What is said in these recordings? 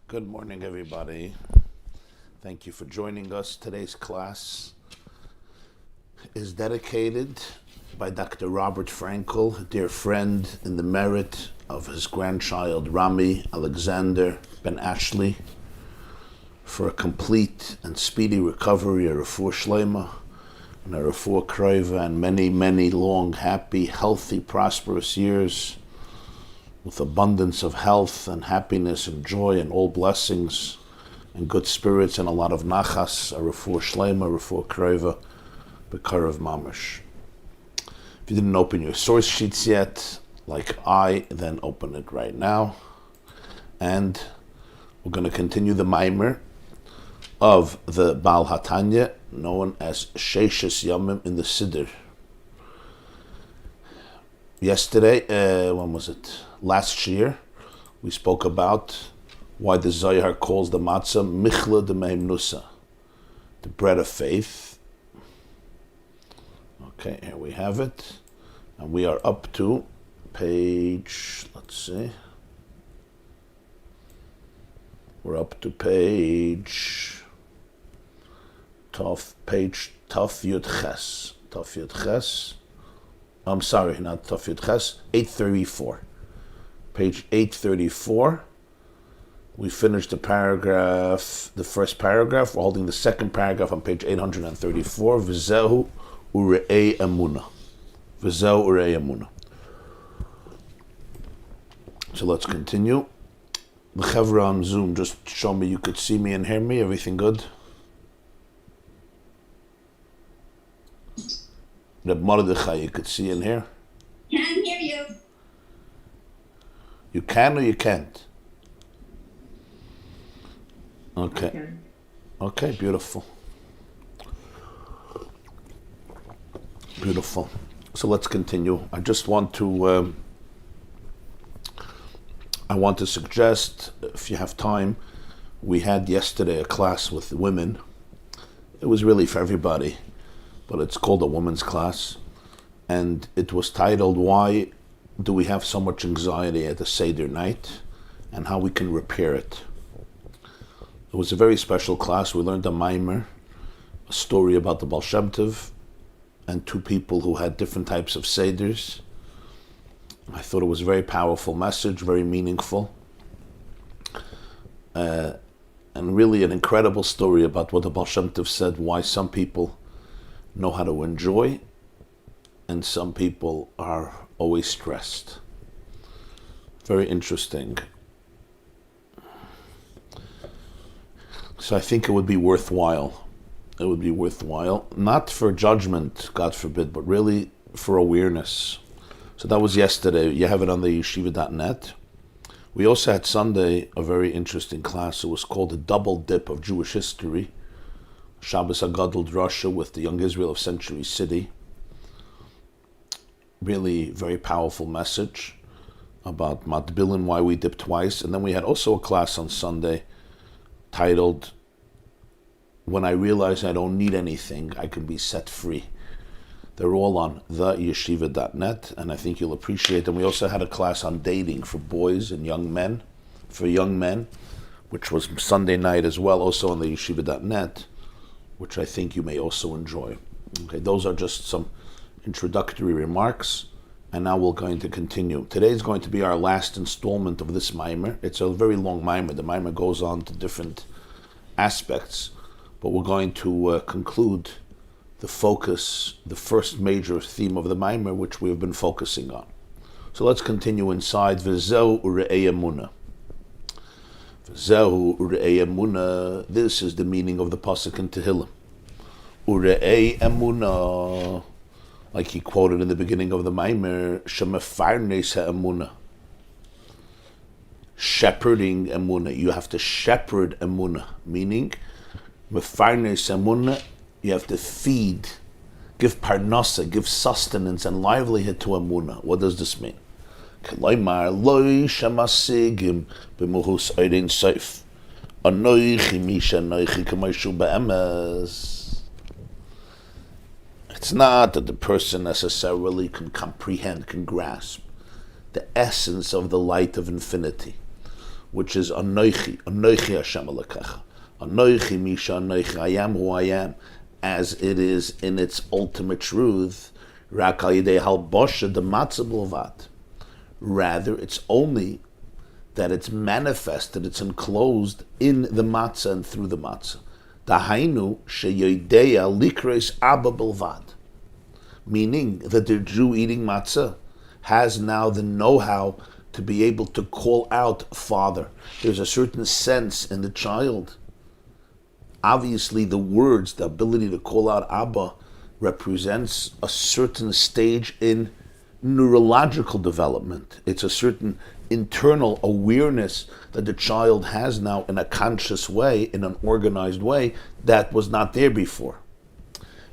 Good morning, everybody. Thank you for joining us. Today's class is dedicated by Dr. Robert Frankel, a dear friend in the merit of his grandchild, Rabbi Alexander Ben Ashley, for a complete and speedy recovery, a refuah shlema, and a refuah krova, and many, many long, happy, healthy, prosperous years with abundance of health and happiness and joy and all blessings and good spirits and a lot of nachas, a refuah shlema, a refuah krova, b'karav mamash. If you didn't open your source sheets yet, like I, then open it right now. And we're going to continue the maimer of the Baal HaTanya, known as Sheishes Yomim in the Siddur. Yesterday, when was it? Last year, we spoke about why the Zohar calls the matzah Michla de Meimnusa, the bread of faith. Okay, here we have it. And we are up to page, let's see. We're up to page Taf Yud Ches. Taf Yud Ches. I'm sorry, not Taf Yud Ches, 834. Page 834. We finished the paragraph, the first paragraph. We're holding the second paragraph on page 834. V'zehu ure'ei emuna. V'zehu ure'ei emuna. So let's continue. The Chevra on Zoom, just show me you could see me and hear me. Everything good? Reb Mordechai, you could see and hear? Can hear you. You can or you can't? Okay. Okay, beautiful. Beautiful. So let's continue. I just want to suggest, if you have time, we had yesterday a class with women. It was really for everybody, but it's called a women's class. And it was titled, Why Do We Have So Much Anxiety at the Seder Night, and How We Can Repair It. It was a very special class. We learned a maimer, a story about the Baal Shem Tov, and two people who had different types of Seders. I thought it was a very powerful message, very meaningful, and really an incredible story about what the Baal Shem Tov said, why some people know how to enjoy and some people are always stressed. Very interesting. So I think it would be worthwhile. It would be worthwhile, not for judgment, God forbid, but really for awareness. So that was yesterday. You have it on the yeshiva.net. We also had Sunday a very interesting class. It was called The Double Dip of Jewish History, Shabbos Agadol Drasha with the Young Israel of Century City. Really very powerful message about Matbilin, why we dip twice. And then we had also a class on Sunday titled, When I Realize I Don't Need Anything, I Can Be Set Free. They're all on theyeshiva.net, and I think you'll appreciate them. We also had a class on dating for boys and young men, which was Sunday night as well, also on the yeshiva.net, which I think you may also enjoy. Okay, those are just some introductory remarks, and now we're going to continue. Today is going to be our last installment of this maimer. It's a very long maimer. The maimer goes on to different aspects, but we're going to conclude the focus, the first major theme of the maimer, which we have been focusing on. So let's continue inside. V'zehu ure'ei emuna. V'zehu ure'ei emuna. This is the meaning of the pasuk in Tehillim. Ure'ei emuna. Like he quoted in the beginning of the maimer, shemefarnes ha'emuna. Shepherding emuna. You have to shepherd emuna, meaning mefarnes emuna. You have to feed, give parnasa, give sustenance and livelihood to emuna. What does this mean? K'loimar loy shemasigim b'muhus oirin soif. Anoichi misha anoichi k'moishu be'emes. It's not that the person necessarily can comprehend, can grasp the essence of the light of infinity. which is Anoichi Hashem Elokecha. Anoichi Misha Anoichi, I am who I am, as it is in its ultimate truth. Rak al yidei halbosha de matzah bilvad. Rather, it's only that it's manifested, it's enclosed in the matzah and through the matzah. Dahainu sheyodeya likreis abba bilvad. Meaning that the Jew eating matzah has now the know-how to be able to call out Father. There's a certain sense in the child. Obviously, the words, the ability to call out Abba, represents a certain stage in neurological development. It's a certain internal awareness that the child has now in a conscious way, in an organized way, that was not there before.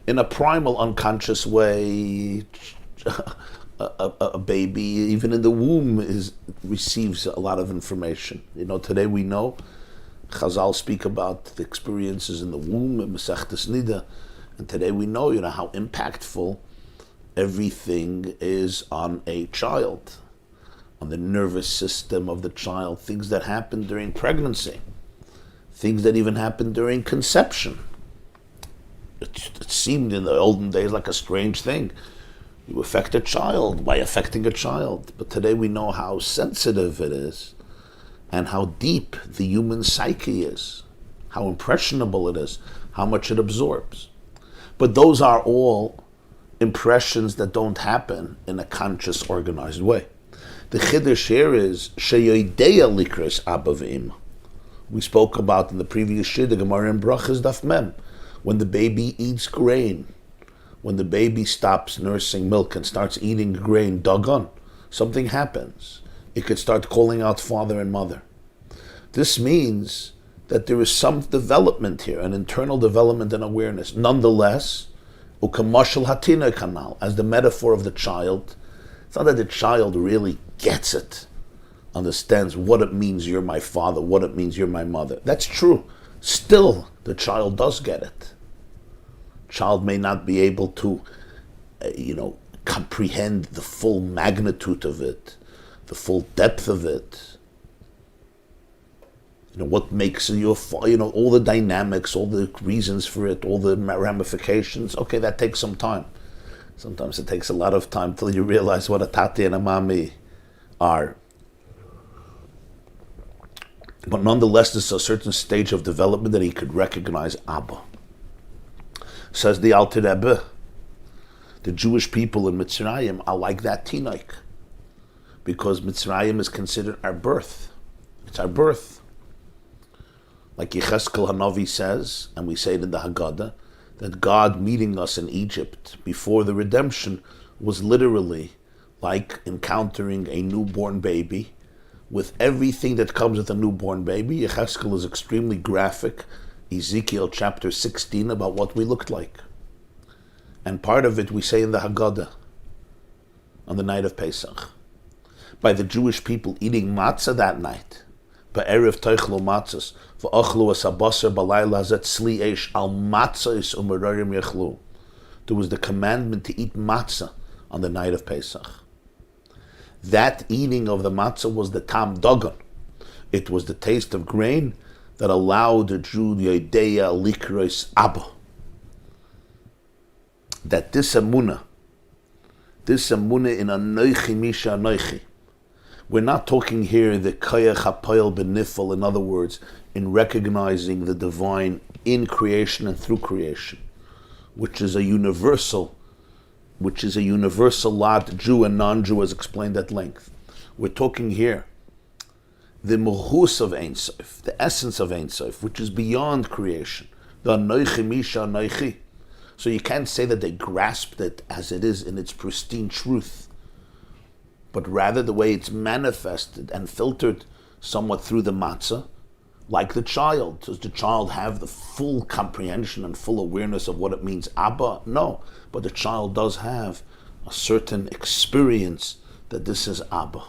In a primal, unconscious way, a baby, even in the womb, receives a lot of information. Today we know, Chazal speak about the experiences in the womb, in Masechtas Nida, and today we know, how impactful everything is on a child, on the nervous system of the child, things that happen during pregnancy, things that even happen during conception. It seemed in the olden days like a strange thing. You affect a child by affecting a child. But today we know how sensitive it is and how deep the human psyche is, how impressionable it is, how much it absorbs. But those are all impressions that don't happen in a conscious, organized way. The chiddush here is sheyodeya likres abba v'ima. We spoke about in the previous shir, the Gemara in Brachas Daf Mem, when the baby eats grain, when the baby stops nursing milk and starts eating grain, dagon, something happens. It could start calling out father and mother. This means that there is some development here, an internal development and awareness. Nonetheless, ukamashal hatina kanal, as the metaphor of the child, it's not that the child really gets it, understands what it means you're my father, what it means you're my mother. That's true. Still, the child does get it. Child may not be able to, comprehend the full magnitude of it, the full depth of it. What makes you, all the dynamics, all the reasons for it, all the ramifications. Okay, that takes some time. Sometimes it takes a lot of time till you realize what a tati and a mami are. But nonetheless, there's a certain stage of development that he could recognize Abba. Says the Alter Rebbe, the Jewish people in Mitzrayim are like that tinoik, because Mitzrayim is considered our birth. It's our birth. Like Yecheskel Hanavi says, and we say it in the Haggadah, that God meeting us in Egypt before the redemption was literally like encountering a newborn baby with everything that comes with a newborn baby. Yecheskel is extremely graphic. Ezekiel chapter 16 about what we looked like. And part of it we say in the Haggadah on the night of Pesach. By the Jewish people eating matzah that night. Ba'erev teichlu matzahs v'achlu as-habasar b'layla zet sli eish al matzahs u'merarim yechlu. There was the commandment to eat matzah on the night of Pesach. That eating of the matzah was the tam dagon. It was the taste of grain that allowed the Jew yodeya likros abba. That this emunah in anoichi misha anoichi. We're not talking here the kayach hapayel benifel, in other words, in recognizing the divine in creation and through creation, which is a universal lot, Jew and non-Jew, as explained at length. We're talking here the muhus of Ein Sof, the essence of Ein Sof, which is beyond creation. The anoichi misha anoichi. So you can't say that they grasped it as it is in its pristine truth, but rather the way it's manifested and filtered somewhat through the matzah, like the child. Does the child have the full comprehension and full awareness of what it means, Abba? No, but the child does have a certain experience that this is Abba.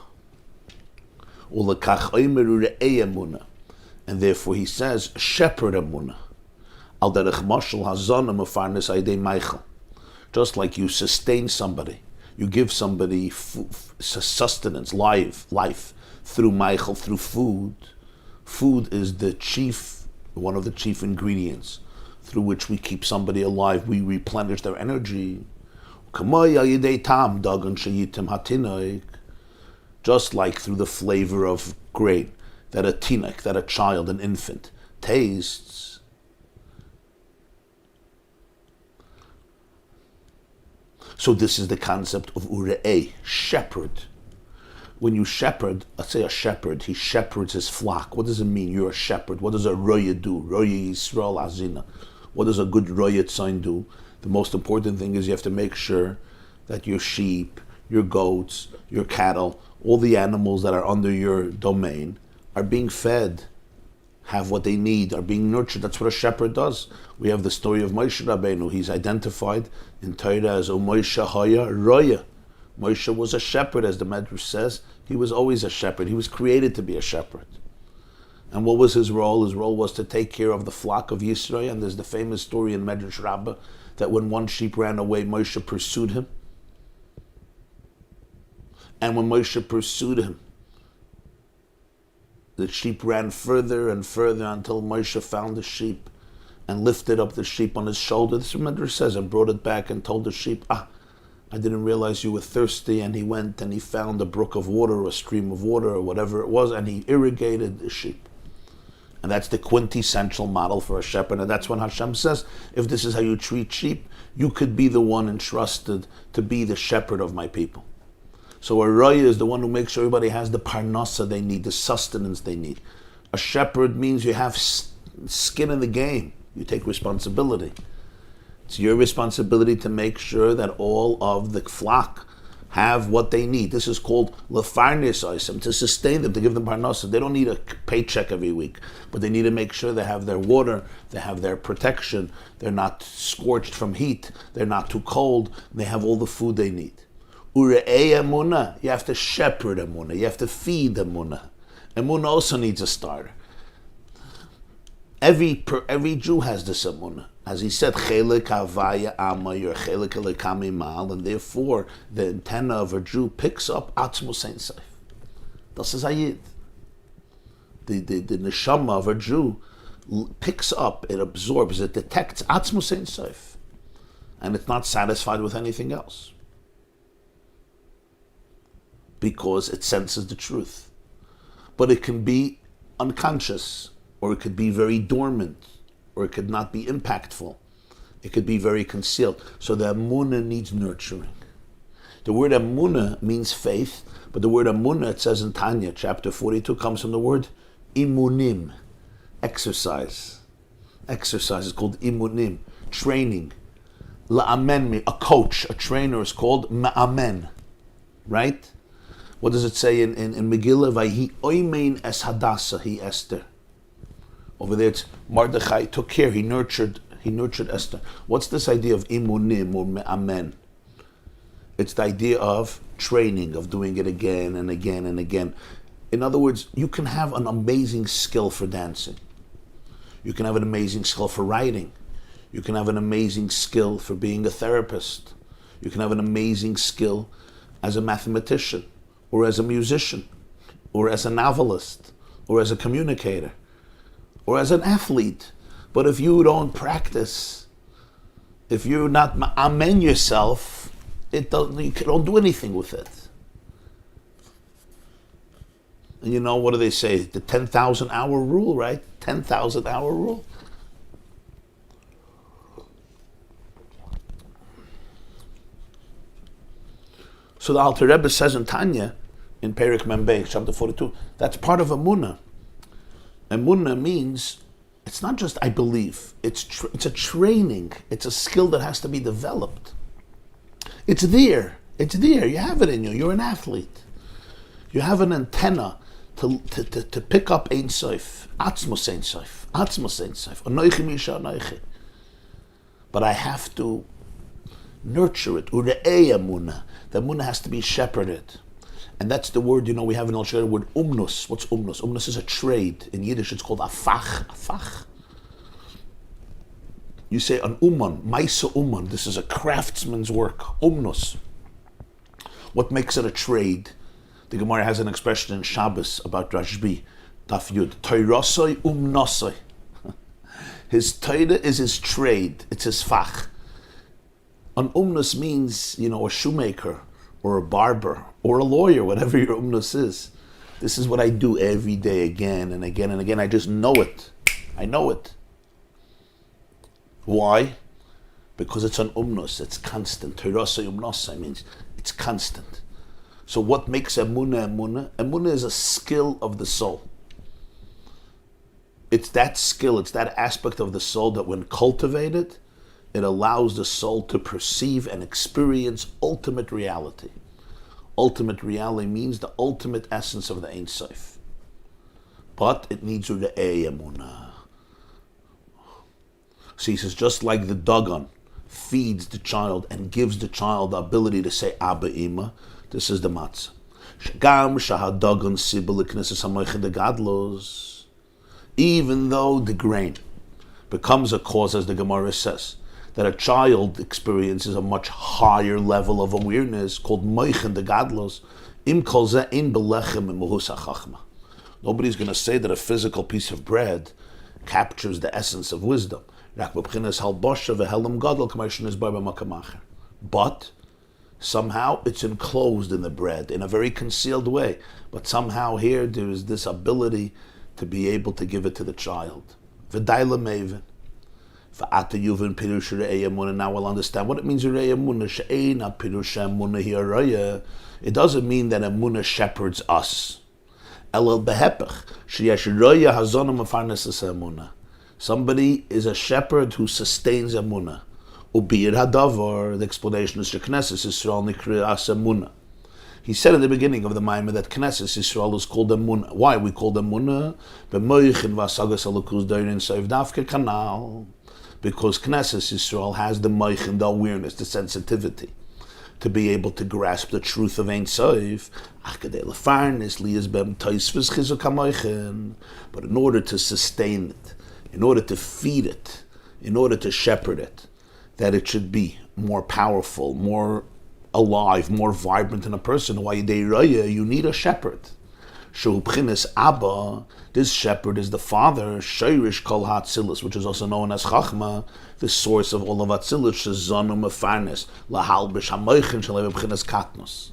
And therefore he says, shepherd emunah. Just like you sustain somebody, you give somebody sustenance, life through Michael, through food. Food is one of the chief ingredients through which we keep somebody alive. We replenish their energy. Just like through the flavor of grain that a tinok, that a child, an infant, tastes. So this is the concept of ure'eh, shepherd. When you shepherd, let's say a shepherd, he shepherds his flock. What does it mean? You're a shepherd. What does a roya do? Roya Yisrael Azina. What does a good roya tzayin do? The most important thing is you have to make sure that your sheep, your goats, your cattle, all the animals that are under your domain are being fed, have what they need, are being nurtured. That's what a shepherd does. We have the story of Moshe Rabbeinu. He's identified in Torah as Moshe Haya Roya. Moshe was a shepherd, as the Medrash says. He was always a shepherd. He was created to be a shepherd. And what was his role? His role was to take care of the flock of Yisrael. And there's the famous story in Medrash Rabbi that when one sheep ran away, Moshe pursued him. And when Moshe pursued him, the sheep ran further and further until Moshe found the sheep and lifted up the sheep on his shoulder. This is what Medrash says, and brought it back and told the sheep, I didn't realize you were thirsty. And he went and he found a brook of water, or a stream of water, or whatever it was, and he irrigated the sheep. And that's the quintessential model for a shepherd. And that's when Hashem says, if this is how you treat sheep, you could be the one entrusted to be the shepherd of my people. So a roya is the one who makes sure everybody has the parnasa they need, the sustenance they need. A shepherd means you have skin in the game. You take responsibility. It's your responsibility to make sure that all of the flock have what they need. This is called lefarnes oisem, to sustain them, to give them parnasa. They don't need a paycheck every week, but they need to make sure they have their water, they have their protection, they're not scorched from heat, they're not too cold, they have all the food they need. Ure'ei emunah, you have to shepherd emunah, you have to feed emunah. Emunah also needs a starter. Every Jew has this emunah. As he said, chelik havaya ama, you're chelik elekami mal, and therefore the antenna of a Jew picks up atzmus ein sof. Das is ayid. The neshama of a Jew picks up, it absorbs, it detects atzmus ein sof, and it's not satisfied with anything else, because it senses the truth. But it can be unconscious, or it could be very dormant, or it could not be impactful. It could be very concealed. So the emunah needs nurturing. The word emunah means faith, but the word emunah, it says in Tanya, chapter 42, comes from the word imunim, exercise. Exercise is called imunim, training. La'amen, a coach, a trainer is called ma'amen, right? What does it say in Megillah? Vayhi oimein es hadasa, he Esther. Over there, it's Mordechai took care. He nurtured Esther. What's this idea of imunim or me'amen? It's the idea of training, of doing it again and again and again. In other words, you can have an amazing skill for dancing. You can have an amazing skill for writing. You can have an amazing skill for being a therapist. You can have an amazing skill as a mathematician, or as a musician, or as a novelist, or as a communicator, or as an athlete. But if you don't practice, if you're not amen yourself, you don't do anything with it. And you know, what do they say? The 10,000 hour rule, right? 10,000 hour rule. So the Alter Rebbe says in Tanya, in Perek Membei, chapter 42, that's part of Emunah. Emunah means, it's not just I believe, it's a training, it's a skill that has to be developed. It's there, you have it in you, you're an athlete. You have an antenna to pick up Ein Sof, Atzmos Ein Sof, Atzmos Ein Sof, Anoichi Misha Anoichi. But I have to nurture it, Ure'ei Emunah. The Emunah has to be shepherded. And that's the word, we have in Al Shaar the word umnus. What's umnus? Umnus is a trade. In Yiddish it's called afach. Afach. You say an uman, maisa uman. This is a craftsman's work. Umnus. What makes it a trade? The Gemara has an expression in Shabbos about Rashbi. Daf Yud. Toirosoi nosoi. His Torah is his trade. It's his fach. An umnus means, a shoemaker or a barber or a lawyer, whatever your umnus is. This is what I do every day, again and again and again. I just know it. I know it. Why? Because it's an umnus. It's constant. Toirosoi nosoi means it's constant. So what makes emunah emunah? Emunah is a skill of the soul. It's that skill, it's that aspect of the soul that when cultivated, it allows the soul to perceive and experience ultimate reality. Ultimate reality means the ultimate essence of the Ein Sof. But it needs Re'ei Emunah. So he says, just like the Dagon feeds the child and gives the child the ability to say Abba Ima, this is the matzah. Even though the grain becomes a cause, as the Gemara says, that a child experiences a much higher level of awareness called moichen de gadlos, im kol zeh ein belechem imuhus hachachma. Nobody's going to say that a physical piece of bread captures the essence of wisdom. But somehow it's enclosed in the bread in a very concealed way. But somehow here there is this ability to be able to give it to the child. V'daila meivin. V'ata yuvin pirush re'ei emunah. Now we'll understand what it means re'ei emunah. She'eina pirush emunah hi'araya. It doesn't mean that emunah shepherds us. Elel behepech. She'yesh raya hazona mefarnes emunah. Somebody is a shepherd who sustains emunah. Ubiyir hadavar. The explanation is Knesset Yisrael nikri'as emunah. He said in the beginning of the Maimah that Knesset Yisrael is called Emunah. Why we call them Emunah? Because Knesset Yisrael has the moichin, the awareness, the sensitivity to be able to grasp the truth of Ein Sof. But in order to sustain it, in order to feed it, in order to shepherd it, that it should be more powerful, more alive, more vibrant in a person. Why you need a shepherd. Abba, this shepherd is the father, Sheirish Kol HaAtzilus, which is also known as Chachma, the source of all of Atzilus, Shezonu Mefarnes, Lahalbish HaMoichin Shalei B'chinas Katnos,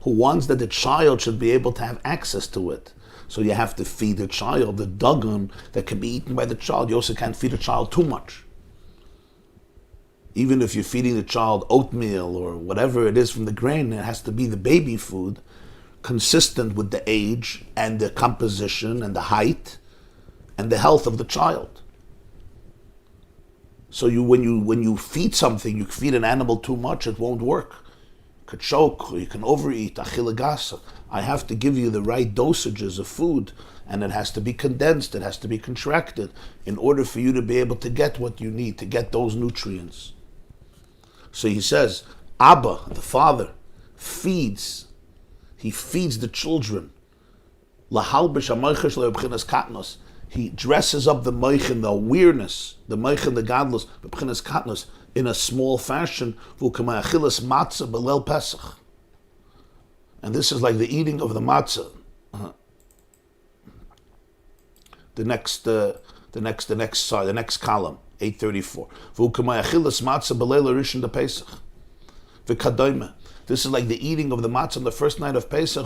who wants that the child should be able to have access to it. So you have to feed the child the dagon that can be eaten by the child. You also can't feed a child too much. Even if you're feeding the child oatmeal or whatever it is from the grain, it has to be the baby food, consistent with the age and the composition and the height and the health of the child. So when you feed something, you feed an animal too much, it won't work. You could choke, or you can overeat, achila gasa. I have to give you the right dosages of food, and it has to be condensed, it has to be contracted, in order for you to be able to get what you need, to get those nutrients. So he says, Abba, the father, feeds. He feeds the children. He dresses up the moichin, the awareness, the moichin, the gadlus, the b'chinas katnos, in a small fashion. And this is like the eating of the matzah. The next side, the next column. 834. This is like the eating of the matzah on the first night of Pesach.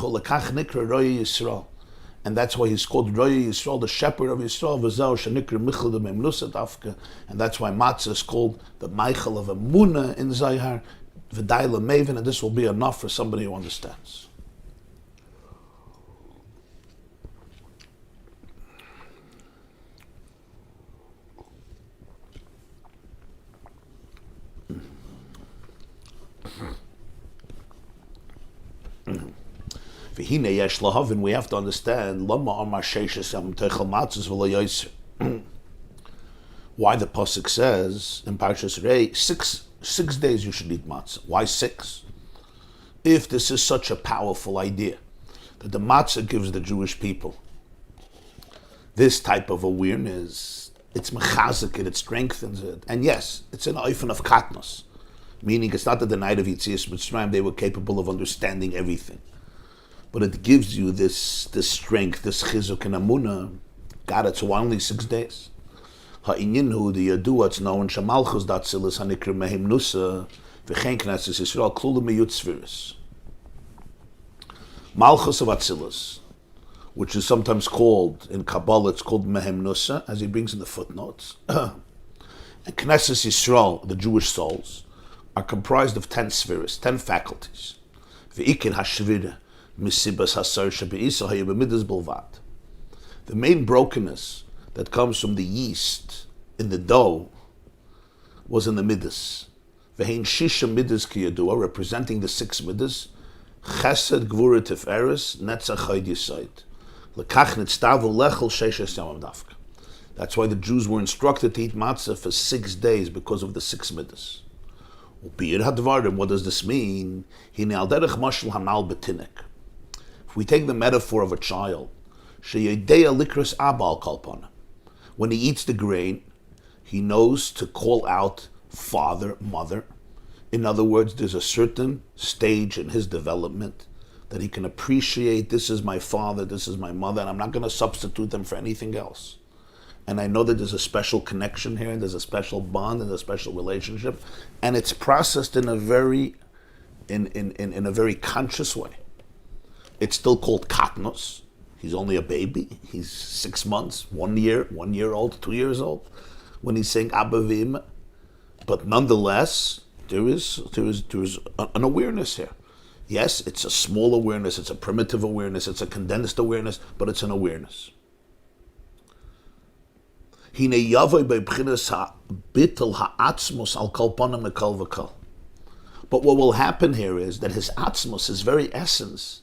And that's why he's called Roya Yisrael, the shepherd of Yisrael. And that's why matzah is called the Michael of Emunah in Zayhar. And this will be enough for somebody who understands. We have to understand why the pasuk says in Parshas Rei 6 days you should eat matzah. Why 6? If this is such a powerful idea that the matzah gives the Jewish people this type of awareness, it's mechazik it strengthens it, and yes, it's an oifen of katnos, meaning it's not that the night of Yetzias Mitzrayim they were capable of understanding everything. but it gives you this strength, this chizuk and amunah. God, it's only 6 days. Ha'inyin the yadua, it's known, shemalchus datzilis hanikrim mehim nusa, v'chein knesses Yisrael klulim miyut sfiris. Malchus of Atzilus, which is sometimes called, in Kabbalah, it's called Mehem Nusa, as he brings in the footnotes. And Knesset Yisrael, the Jewish souls, are comprised of 10 spheres, 10 faculties. V'ikir hashvira misibas hasar shebe'isa hayabemidas bilvad. The main brokenness that comes from the yeast in the dough was in the midas. V'hein shisha midas kiyadua, representing the 6 midas, Chesed Gvura Tiferes Netzach Chayd Yisayid. Lekach Nitztavu Lechel Sheishes Yamam Dafka. That's why the Jews were instructed to eat matzah for 6 days because of the 6 midas. Ubiyir Hadvarim, what does this mean? Hine al derech mashal hanal betinek. If we take the metaphor of a child, sheyedeya likras abal kalpana. When he eats the grain, he knows to call out father, mother. In other words, there's a certain stage in his development that he can appreciate, this is my father, this is my mother, and I'm not going to substitute them for anything else. And I know that there's a special connection here, and there's a special bond, and a special relationship, and it's processed in a very, in a very conscious way. It's still called katnos. He's only a baby. He's 6 months, 1 year, 1 year old, 2 years old, when he's saying Abba v'Imma. But nonetheless, there is an awareness here. Yes, it's a small awareness, it's a primitive awareness, it's a condensed awareness, but it's an awareness. But what will happen here is that his atzmos, his very essence,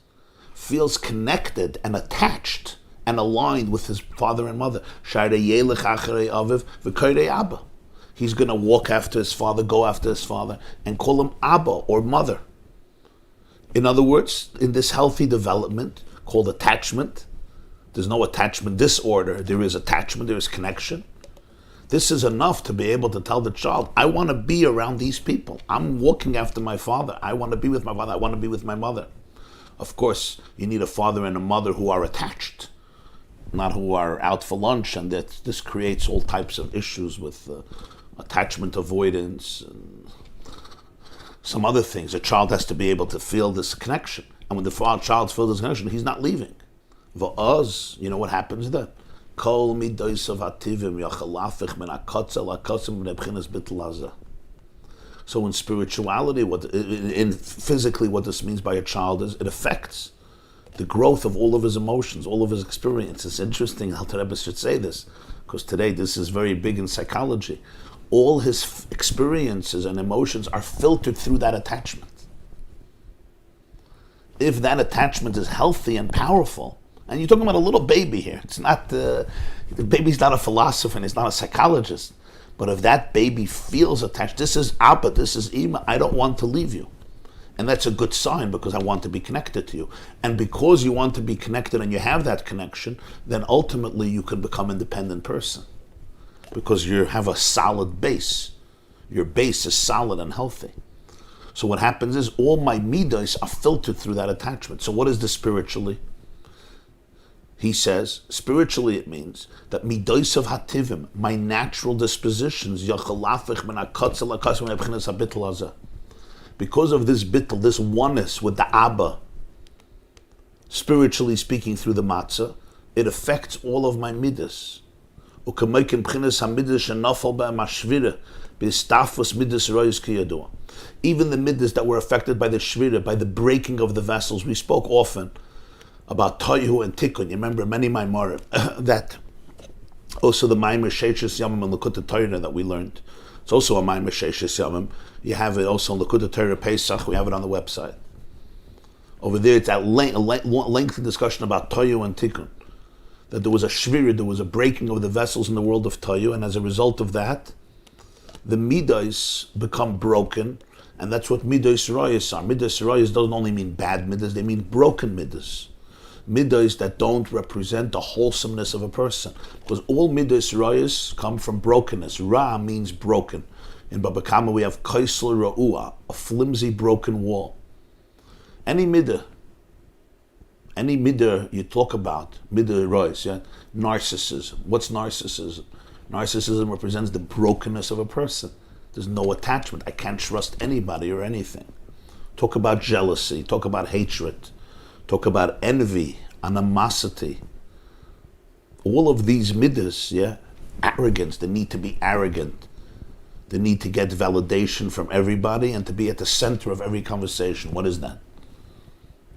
feels connected and attached and aligned with his father and mother. He's going to walk after his father, go after his father, and call him Abba or mother. In other words, in this healthy development called attachment, there's no attachment disorder, there is attachment, there is connection. This is enough to be able to tell the child, I want to be around these people. I'm walking after my father. I want to be with my father. I want to be with my mother. Of course, you need a father and a mother who are attached, not who are out for lunch, and that this creates all types of issues with attachment avoidance and some other things. A child has to be able to feel this connection. And when the child feels this connection, he's not leaving. V'oz, you know what happens then? Kol midoisav hativim yachalafich min hakotzel hakosim v'nebchinas bittul hazeh. So in spirituality, in physically, what this means by a child is it affects the growth of all of his emotions, all of his experiences. It's interesting how the Rebbe should say this, because today this is very big in psychology. All his experiences and emotions are filtered through that attachment. If that attachment is healthy and powerful, and you're talking about a little baby here, it's not the baby's not a philosopher and he's not a psychologist, but if that baby feels attached, this is Abba, this is Ima, I don't want to leave you. And that's a good sign because I want to be connected to you. And because you want to be connected and you have that connection, then ultimately you can become an independent person. Because you have a solid base. Your base is solid and healthy. So what happens is all my midos are filtered through that attachment. So what is this spiritually? He says, spiritually it means that midos of hativim, my natural dispositions, because of this bittul, this oneness with the Abba, spiritually speaking through the matzah, it affects all of my midas. Even the midas that were affected by the shvira, by the breaking of the vessels. We spoke often about toihu and tikkun. You remember many maimarim that also the maimer sheishes yamim and Lekutei Torah that we learned. It's also a maimer sheishes yamim. You have it also in Lekutei Torah Pesach. We have it on the website. Over there, it's a lengthy discussion about toihu and tikkun. That there was a shvira, there was a breaking of the vessels in the world of toihu, and as a result of that, the midas become broken, and that's what midas rayas are. Midas rayas doesn't only mean bad midas; they mean broken midas. Midas that don't represent the wholesomeness of a person, because all midas rayas come from brokenness. Ra means broken. In Baba Kama we have kaisel ra'ua, a flimsy broken wall. Any midah Any midah you talk about, midah rois, yeah, narcissism. What's narcissism? Narcissism represents the brokenness of a person. There's no attachment. I can't trust anybody or anything. Talk about jealousy. Talk about hatred. Talk about envy, animosity. All of these midas, yeah, arrogance, the need to be arrogant, the need to get validation from everybody and to be at the center of every conversation. What is that?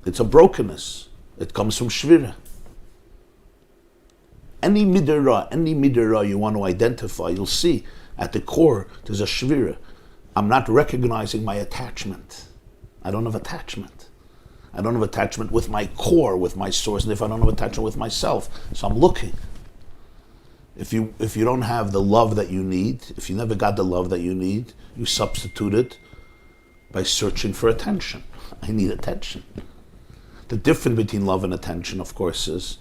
It's a brokenness. It comes from shvira. Any midara you want to identify, you'll see at the core there's a shvira. I'm not recognizing my attachment. I don't have attachment. I don't have attachment with my core, with my source, and if I don't have attachment with myself, so I'm looking. If you don't have the love that you need, if you never got the love that you need, you substitute it by searching for attention. I need attention. The difference between love and attention, of course, is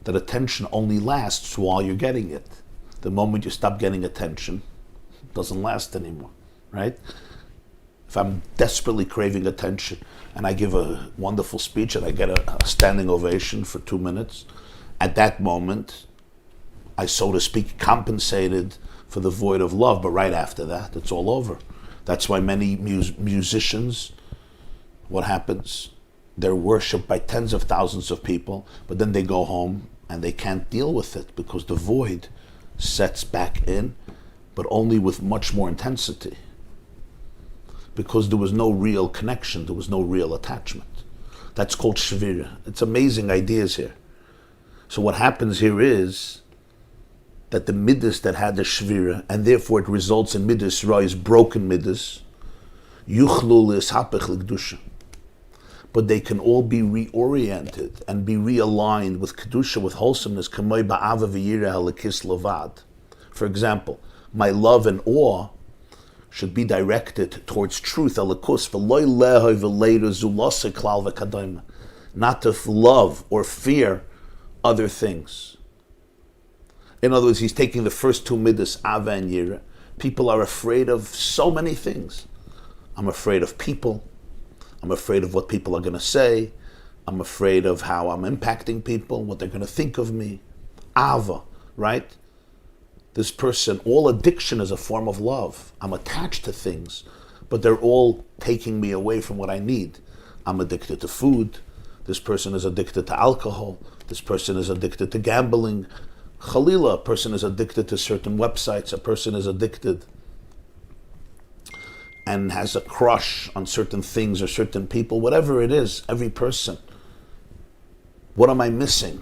that attention only lasts while you're getting it. The moment you stop getting attention, it doesn't last anymore, right? If I'm desperately craving attention and I give a wonderful speech and I get a standing ovation for 2 minutes, at that moment, I, so to speak, compensated for the void of love, but right after that, it's all over. That's why many musicians, what happens? They're worshipped by tens of thousands of people, but then they go home and they can't deal with it because the void sets back in, but only with much more intensity. Because there was no real connection, there was no real attachment. That's called shvira. It's amazing ideas here. So what happens here is that the midas that had the shvira, and therefore it results in midas rais, broken midas, yuchlu l'ishapech l'kedusha. But they can all be reoriented and be realigned with kedusha, with wholesomeness. Kamoi ba'ava v'yireh l'kis levad. For example, my love and awe should be directed towards truth, elikus, v'loy lehoi v'leira zulose klal v'kadayma. Not to love or fear other things. In other words, he's taking the first two midas, ava and yireh. People are afraid of so many things. I'm afraid of people. I'm afraid of what people are going to say. I'm afraid of how I'm impacting people, what they're going to think of me. Ava, right? This person, all addiction is a form of love. I'm attached to things, but they're all taking me away from what I need. I'm addicted to food. This person is addicted to alcohol. This person is addicted to gambling. Khalila, a person is addicted to certain websites. A person is addicted and has a crush on certain things or certain people, whatever it is, every person. What am I missing?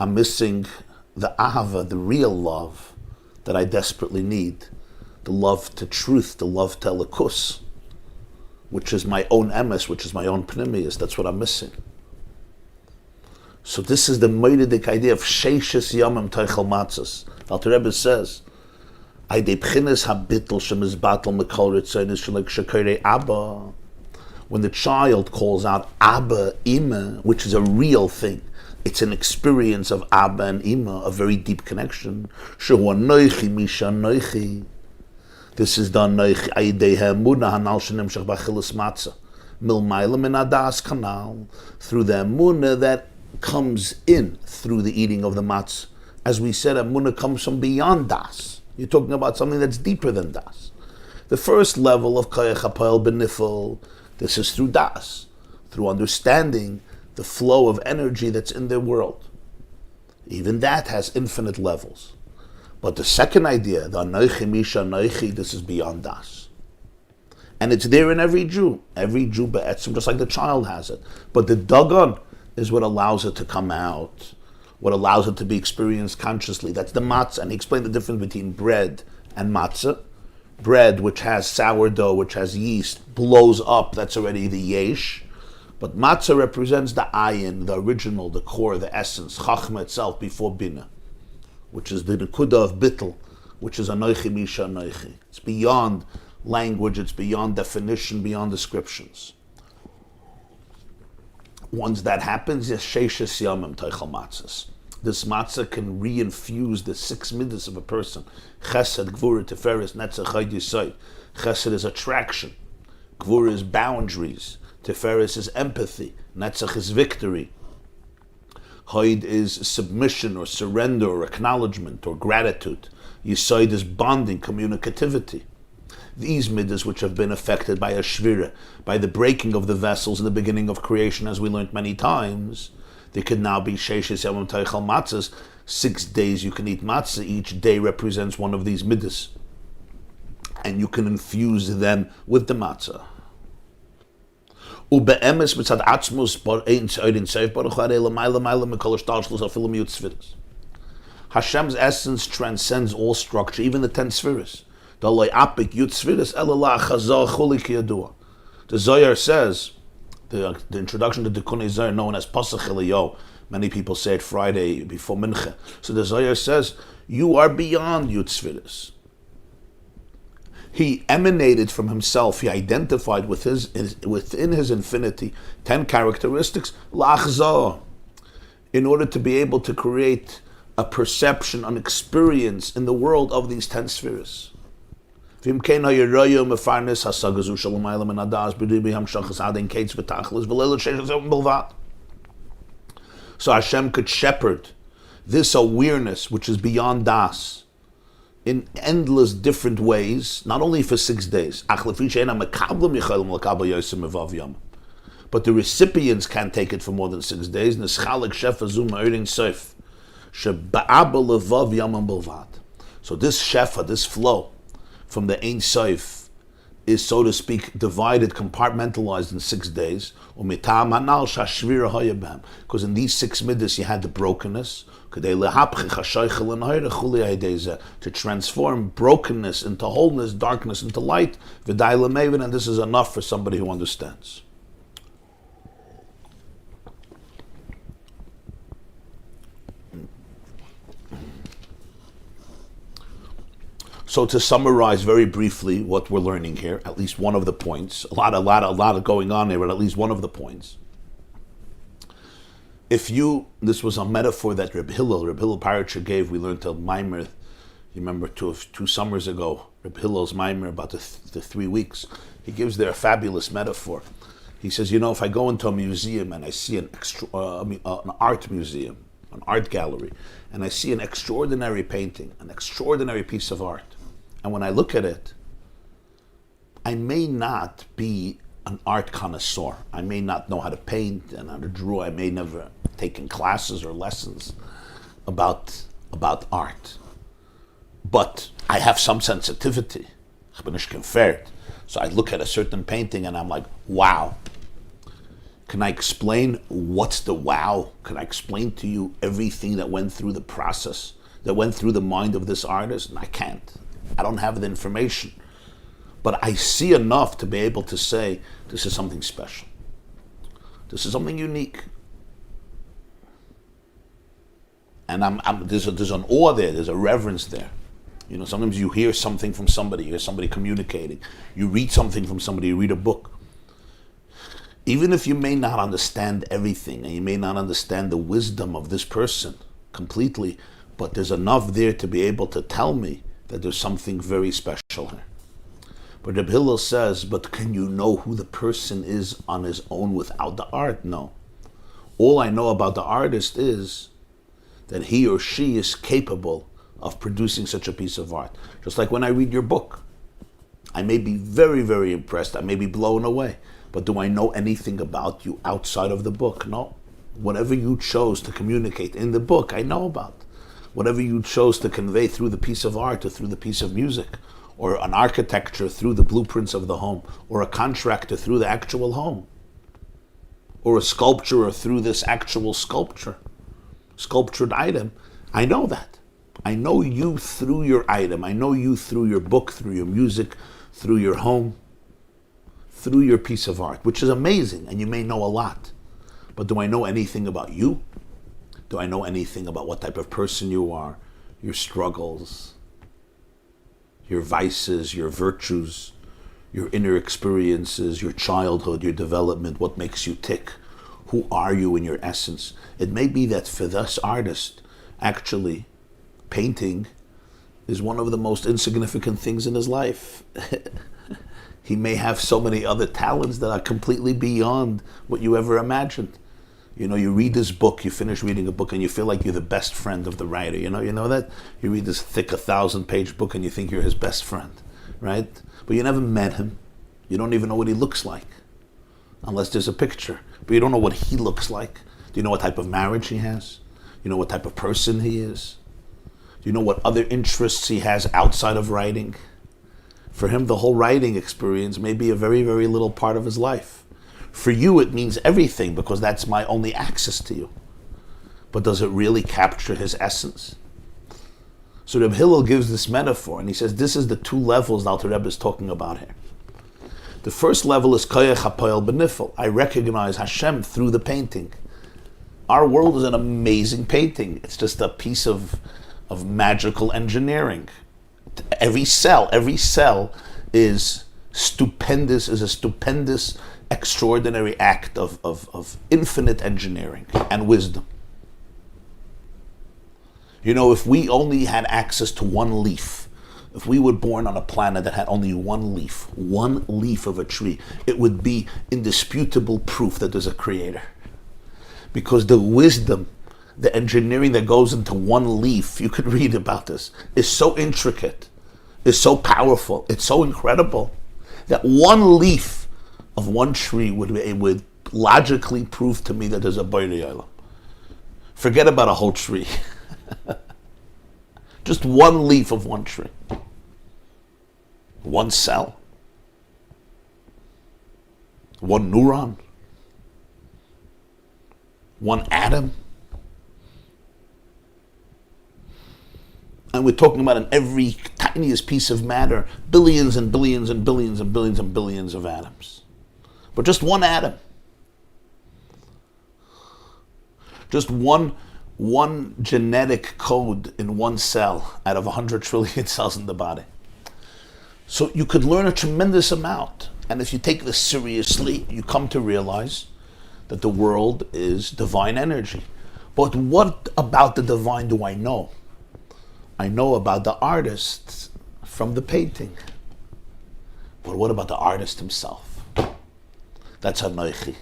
I'm missing the ahava, the real love that I desperately need. The love to truth, the love to elikus, which is my own emes, which is my own pnimius. That's what I'm missing. So this is the moedidik idea of sheishes yamim teichel matzos. Alter Rebbe says, when the child calls out Abba, Ima, which is a real thing, it's an experience of Abba and Ima, a very deep connection. This is done through the emunah that comes in through the eating of the matzah. As we said, emunah comes from beyond das. You're talking about something that's deeper than das. The first level of koyach hapa'el benifel, this is through das, through understanding the flow of energy that's in the world. Even that has infinite levels. But the second idea, the anoichi misha anoichi, this is beyond das. And it's there in every Jew. Every Jew be'etzim, just like the child has it. But the dagon is what allows it to come out, what allows it to be experienced consciously. That's the matzah. And he explained the difference between bread and matzah. Bread, which has sourdough, which has yeast, blows up. That's already the yesh. But matzah represents the ayin, the original, the core, the essence, chachma itself before bina, which is the nekuda of bittul, which is anoichi misha anoichi. It's beyond language, it's beyond definition, beyond descriptions. Once that happens, yes, sheishes yamim teichel matzos. This matzah can reinfuse the 6 midas of a person. Chesed, gvura, tiferes, netzach, chayd, yisod. Chesed is attraction. Gvura is boundaries. Tiferes is empathy. Netzach is victory. Hoid is submission or surrender or acknowledgement or gratitude. Yisoid is bonding, communicativity. These middas which have been affected by a shvira, by the breaking of the vessels in the beginning of creation, as we learned many times, they could now be sheishes yamim teichel matzahs. 6 days you can eat matzah. Each day represents one of these middas, and you can infuse them with the matzah. Hashem's essence transcends all structure, even the 10 spheres. The Zohar says, the introduction to the Tikkun Zohar, known as Pasach Eliyahu, many people say it Friday before Mincha. So the Zohar says, you are beyond Yud Tzviris. He emanated from himself. He identified with within his infinity 10 characteristics, lachzah, in order to be able to create a perception, an experience in the world of these 10 spheres. So Hashem could shepherd this awareness, which is beyond das, in endless different ways, not only for 6 days. But the recipients can't take it for more than 6 days. So this shefa, this flow from the Ein Sof, is, so to speak, divided, compartmentalized in 6 days. Because in these 6 middas you had the brokenness, to transform brokenness into wholeness, darkness into light, and this is enough for somebody who understands. So to summarize very briefly what we're learning here, at least one of the points, a lot of going on there, but at least one of the points. This was a metaphor that Rabbi Hillel Paracha gave. We learned to Maimer, you remember 2 summers ago, Rabbi Hillel's Maimer about the 3 weeks. He gives there a fabulous metaphor. He says, if I go into a museum and I see an art museum, an art gallery, and I see an extraordinary painting, an extraordinary piece of art, and when I look at it, I may not be an art connoisseur. I may not know how to paint and how to draw. I may never taken classes or lessons about art. But I have some sensitivity. So I look at a certain painting and I'm like, wow. Can I explain what's the wow? Can I explain to you everything that went through the process, that went through the mind of this artist? And I can't. I don't have the information. But I see enough to be able to say, this is something special. This is something unique. And there's an awe there, there's a reverence there. Sometimes you hear something from somebody, you hear somebody communicating. You read something from somebody, you read a book. Even if you may not understand everything, and you may not understand the wisdom of this person completely, but there's enough there to be able to tell me that there's something very special here. But Rabbi Hillel says, but can you know who the person is on his own without the art? No. All I know about the artist is that he or she is capable of producing such a piece of art. Just like when I read your book, I may be very, very impressed. I may be blown away. But do I know anything about you outside of the book? No. Whatever you chose to communicate in the book, I know about. Whatever you chose to convey through the piece of art or through the piece of music, or an architecture through the blueprints of the home, or a contractor through the actual home, or a sculpture through this actual sculptured item, I know that. I know you through your item. I know you through your book, through your music, through your home, through your piece of art, which is amazing, and you may know a lot. But do I know anything about you? Do I know anything about what type of person you are, your struggles, your vices, your virtues, your inner experiences, your childhood, your development, what makes you tick? Who are you in your essence? It may be that for this artist, actually, painting is one of the most insignificant things in his life. He may have so many other talents that are completely beyond what you ever imagined. You know, you read this book, you finish reading a book, and you feel like you're the best friend of the writer. You know that? You read this thick 1,000-page book, and you think you're his best friend, right? But you never met him. You don't even know what he looks like, unless there's a picture. But you don't know what he looks like. Do you know what type of marriage he has? You know what type of person he is? Do you know what other interests he has outside of writing? For him, the whole writing experience may be a very, very little part of his life. For you, it means everything because that's my only access to you. But does it really capture his essence? So Reb Hillel gives this metaphor, and he says this is the two levels the Alter Rebbe is talking about here. The first level is koyach hapoel benifel. I recognize Hashem through the painting. Our world is an amazing painting. It's just a piece of magical engineering. Every cell is stupendous, is a stupendous, extraordinary act of infinite engineering and wisdom. You know, if we only had access to one leaf, if we were born on a planet that had only one leaf of a tree, it would be indisputable proof that there's a creator. Because the wisdom, the engineering that goes into one leaf, you could read about this, is so intricate, is so powerful, it's so incredible, that one leaf of one tree would logically prove to me that there's a Borei Olam. Forget about a whole tree. Just one leaf of one tree. One cell. One neuron. One atom. And we're talking about in every tiniest piece of matter, billions and billions and billions and billions and billions of atoms. But just one atom. Just one genetic code in one cell out of 100 trillion cells in the body. So you could learn a tremendous amount. And if you take this seriously, you come to realize that the world is divine energy. But what about the divine do I know? I know about the artist from the painting. But what about the artist himself? That's Anoichi.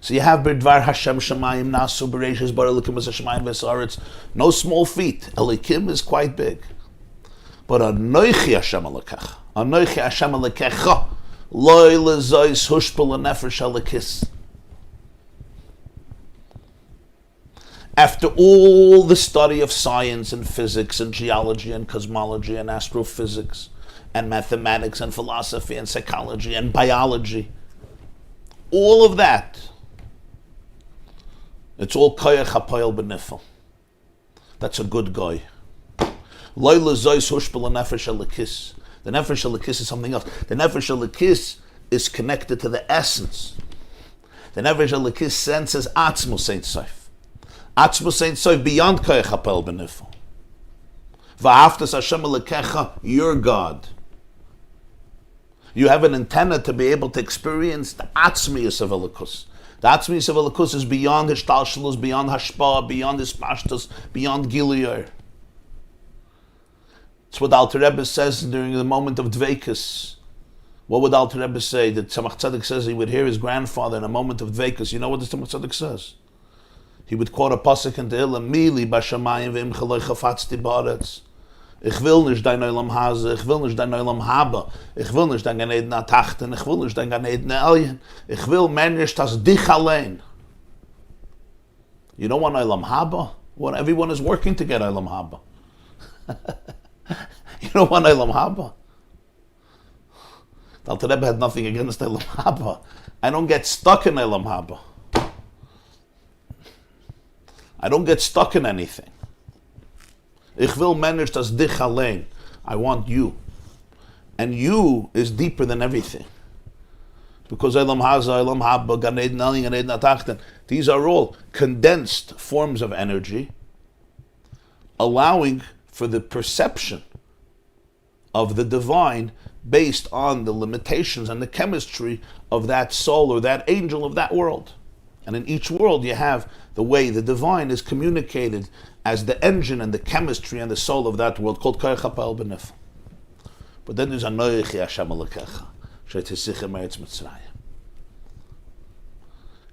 So you have B'dvar Hashem Shemayim Nasu B'reishis Bara Elikim as Shemayim V'Saaretz. No small feat. Elikim is quite big. But Anoichi Hashem Elokech. Anoichi Hashem Elokecha. Loi lezois hushpel nefesh Elokis. After all the study of science and physics and geology and cosmology and astrophysics and mathematics and philosophy and psychology and biology, all of that, it's all koyach hapoel benifel. That's a good guy. Loyla zois hushpel nefesh Elokis. The nefesh Elokis is something else. The nefesh Elokis is connected to the essence. The nefesh Elokis senses atzmus ein sof. Atzmus ein sof beyond koyach hapoel benifel. V'aftas Hashem Elokecha, your God. You have an antenna to be able to experience the atzmius of Elokus. The atzmius of Elokus is beyond hishtalshalus, beyond hashpa, beyond hispashtus, beyond giluyah. It's what Alter Rebbe says during the moment of dveikus. What would Alter Rebbe say? That Tzemach Tzedek says he would hear his grandfather in a moment of dveikus. You know what the Tzemach Tzedek says? He would quote a pasuk in Tehillim, Mili b'shamayim v'im chaloi chafatzti ba'aretz. Ich will nicht dein Olam Hase, ich will nicht dein Olam Haba, ich will nicht dein Gan Eden Atachten, ich will nicht dein Gan Eden Elyon, ich will menish das dich allein. You don't want Olam Haba? Well, everyone is working to get Olam Haba. You don't want Olam Haba? The Alter Rebbe had nothing against Olam Haba. I don't get stuck in Olam Haba. I don't get stuck in anything. Ich will manage das dich allein. I want you. And you is deeper than everything. Because Olam Haza, Olam Haba, Gan Eden Elyon, Gan Eden Atachten, these are all condensed forms of energy, allowing for the perception of the divine based on the limitations and the chemistry of that soul or that angel of that world. And in each world you have the way the divine is communicated as the engine and the chemistry and the soul of that world called koyach hapoel benifel. But then there's Anoichi Hashem Elokecha, she'tisicha me'eretz Mitzrayim.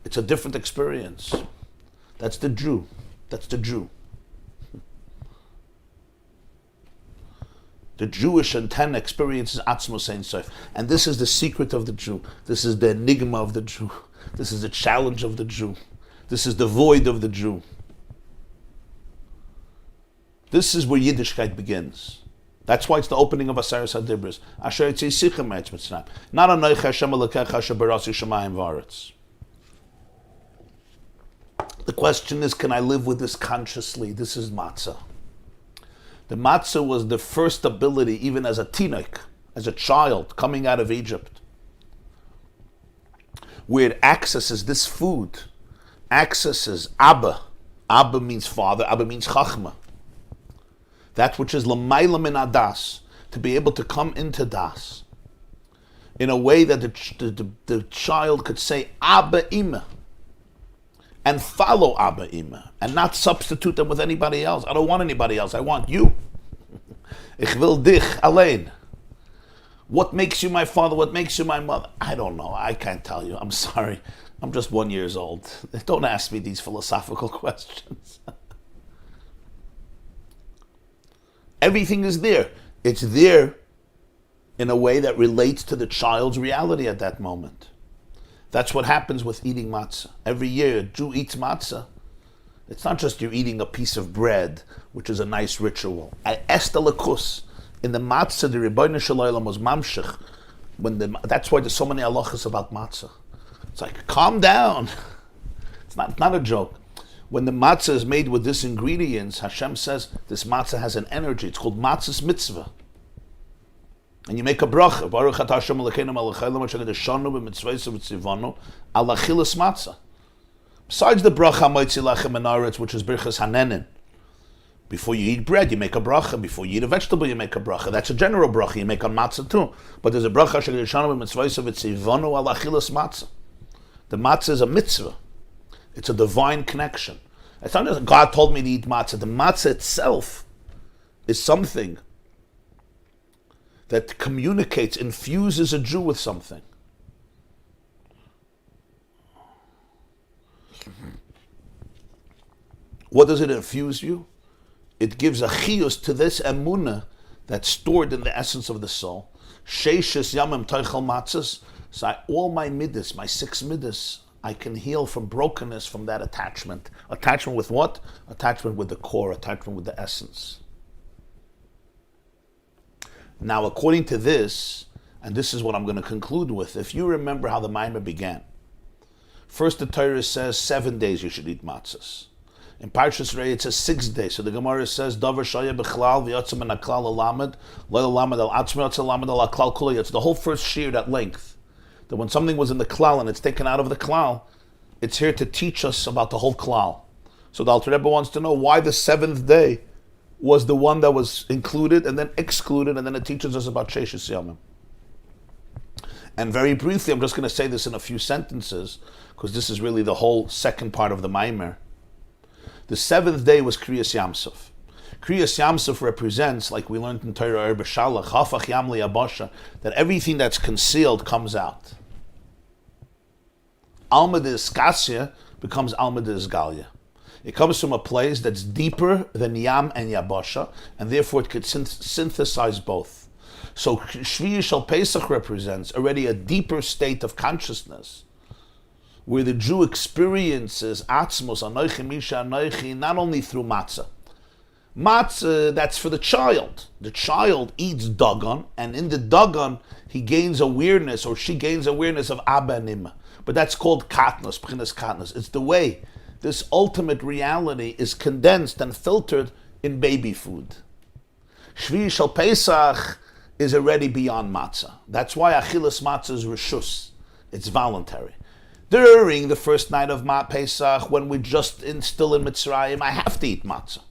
It's a different experience. That's the Jew. That's the Jew. The Jewish antenna experiences Atzmos Ein Sof. And this is the secret of the Jew. This is the enigma of the Jew. This is the challenge of the Jew. This is the void of the Jew. This is where Yiddishkeit begins. That's why it's the opening of Aseres HaDibros. Asher Yitzei Sichem Eretz Mitzrayim. Not Anoich Hashem Elokecha Asher Barasi Shamayim V'Aretz. The question is, can I live with this consciously? This is matzah. The matzah was the first ability, even as a teenager, as a child coming out of Egypt, where it accesses this food, accesses Abba. Abba means father, Abba means chachma. That which is l'mayla min adas, to be able to come into das, in a way that the child could say Abba Ima, and follow Abba Ima, and not substitute them with anybody else. I don't want anybody else, I want you. Ich will dich allein. What makes you my father? What makes you my mother? I don't know. I can't tell you. I'm sorry. I'm just 1 year old. Don't ask me these philosophical questions. Everything is there. It's there in a way that relates to the child's reality at that moment. That's what happens with eating matzah. Every year, a Jew eats matzah. It's not just you're eating a piece of bread, which is a nice ritual. Estelakus. In the matzah, the Rebbeinu Shalom was mamshech. That's why there's so many halachas about matzah. It's like, calm down. It's not a joke. When the matzah is made with this ingredients, Hashem says this matzah has an energy. It's called matzah's mitzvah. And you make a bracha. Baruch atah Hashem Elokeinu melech haolam asher qadashanu b'mitzvosav v'tzivanu al achilas matzah. Besides the bracha moitzi lachem min haaretz, which is birchas hanenin. Before you eat bread, you make a bracha. Before you eat a vegetable, you make a bracha. That's a general bracha. You make on matzah too. But there's a bracha asher qadashanu b'mitzvosav v'tzivanu al achilas matzah. The matzah is a mitzvah. It's a divine connection. It's not just God told me to eat matzah. The matzah itself is something that communicates, infuses a Jew with something. What does it infuse you? It gives a chiyus to this emunah that's stored in the essence of the soul. Sheishes yamim toichel matzahs. So all my midas, my 6 midas, I can heal from brokenness from that attachment. Attachment with what? Attachment with the core, attachment with the essence. Now, according to this, and this is what I'm going to conclude with, if you remember how the Maimer began, first the Torah says 7 days you should eat matzahs. In Parshas Re'eh it says 6 days. So the Gemara says, Davar shaya b'chlal v'yotzim en haklal alamed, lo alamed al atzmi yotzim alamed al haklal kula. It's the whole first shiur at length. That when something was in the klal and it's taken out of the klal, it's here to teach us about the whole klal. So the Alter Rebbe wants to know why the 7th day was the one that was included and then excluded, and then it teaches us about Sheishes Yamim. And very briefly, I'm just going to say this in a few sentences, because this is really the whole second part of the Maimer. The 7th day was Kriyas Yamsuf. Kriyas Yamsuf represents, like we learned in Torah B'Shalach, Hafach Yam Li'Abasha, that everything that's concealed comes out. Alma de Iskasya becomes Alma de Isgalia. It comes from a place that's deeper than Yam and Yabasha, and therefore it could synthesize both. So Shvi Shal Pesach represents already a deeper state of consciousness, where the Jew experiences Atzmos, Anoichi Misha Anoichi, not only through matzah. Matzah, that's for the child. The child eats dagon, and in the dagon, he gains awareness, or she gains awareness of Abba and Ima. But that's called katnos, b'chinas katnos. It's the way this ultimate reality is condensed and filtered in baby food. Shvi Shal Pesach is already beyond matzah. That's why achilas matzah is reshus. It's voluntary. During the first night of Pesach, when we're just still in Mitzrayim, I have to eat matzah.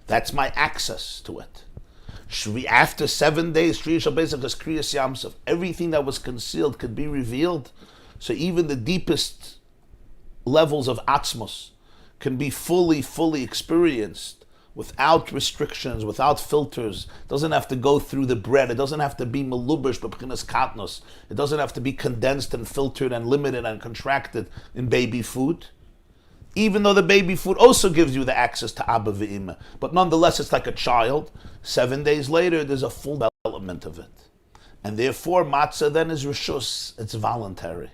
That's my access to it. After 7 days, Shvi Shal Pesach is Kriyas Yamsuf. Everything that was concealed could be revealed. So even the deepest levels of Atzmos can be fully experienced without restrictions, without filters. It doesn't have to go through the bread. It doesn't have to be melubish b'pchinas katnos. It doesn't have to be condensed and filtered and limited and contracted in baby food. Even though the baby food also gives you the access to Abba v'Imma. But nonetheless, it's like a child. 7 days later, there's a full development of it. And therefore, matzah then is rishus. It's voluntary.